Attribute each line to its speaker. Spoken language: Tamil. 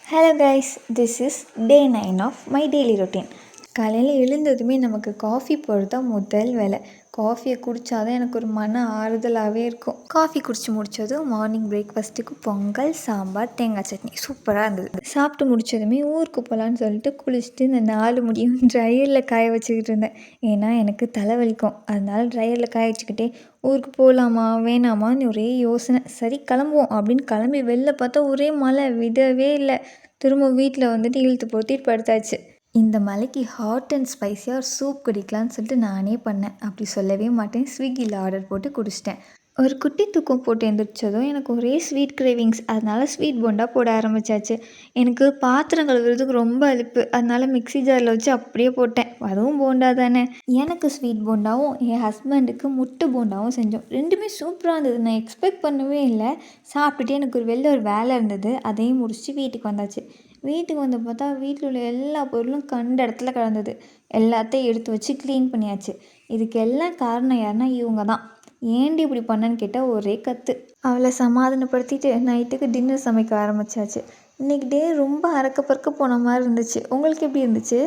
Speaker 1: Hello guys, this is day 9 of my daily routine. காலையில் எழுந்ததுமே நமக்கு காஃபி போடுறது தான் முதல் வேலை. காஃபியை குடித்தா தான் எனக்கு ஒரு மன ஆறுதலாகவே இருக்கும். காஃபி குடித்து முடித்ததும் மார்னிங் பிரேக்ஃபாஸ்ட்டுக்கு பொங்கல், சாம்பார், தேங்காய் சட்னி சூப்பராக இருந்தது. சாப்பிட்டு முடித்ததுமே ஊருக்கு போகலான்னு சொல்லிட்டு குளிச்சுட்டு இந்த 4 முடியும் ட்ரையரில் காய வச்சுக்கிட்டு இருந்தேன். ஏன்னா எனக்கு தலைவலிக்கும். அதனால ட்ரையரில் காய வச்சுக்கிட்டே ஊருக்கு போகலாமா வேணாமான்னு ஒரே யோசனை. சரி கிளம்புவோம் அப்படின்னு கிளம்பி வெளில பார்த்தா ஒரே மழை விடவே இல்லை. திரும்ப வீட்டில் வந்துட்டு இழுத்து போத்திட்டு படுத்தாச்சு. இந்த மலைக்கு ஹாட் அண்ட் ஸ்பைஸியாக ஒரு சூப் குடிக்கலான்னு சொல்லிட்டு நானே பண்ணேன். அப்படி சொல்லவே மாட்டேன், ஸ்விக்கியில் ஆர்டர் போட்டு குடிச்சிட்டேன். ஒரு குட்டி தூக்கம் போட்டு எழுந்திரிச்சதும் எனக்கு ஒரே ஸ்வீட் கிரேவிங்ஸ். அதனால ஸ்வீட் போண்டா போட ஆரம்பித்தாச்சு. எனக்கு பாத்திரம் கழுவுறதுக்கு ரொம்ப அலுப்பு. அதனால மிக்ஸி ஜாரில் வச்சு அப்படியே போட்டேன். அதுவும் போண்டா தானே. எனக்கு ஸ்வீட் போண்டாவும் என் ஹஸ்பண்டுக்கு முட்டை போண்டாவும் செஞ்சோம். ரெண்டுமே சூப்பராக இருந்தது. நான் எக்ஸ்பெக்ட் பண்ணவே இல்லை. சாப்பிட்டுட்டு எனக்கு ஒரு வேலை இருந்தது. அதையும் முடிச்சுட்டு வீட்டுக்கு வந்தாச்சு. வீட்டுக்கு வந்து பார்த்தா வீட்டில் உள்ள எல்லா பொருளும் கண்ட இடத்துல கிடந்தது. எல்லாத்தையும் எடுத்து வச்சு க்ளீன் பண்ணியாச்சு. இதுக்கு எல்லாம் காரணம் யாருன்னா இவங்க தான். ஏன்டி இப்படி பண்ணேன்னு கேட்டால் ஒரே கற்று. அவளை சமாதானப்படுத்திட்டு நைட்டுக்கு டின்னர் சமைக்க ஆரம்பித்தாச்சு. இன்றைக்கி டே ரொம்ப அறக்க பறக்க போன மாதிரி இருந்துச்சு. உங்களுக்கு எப்படி இருந்துச்சு?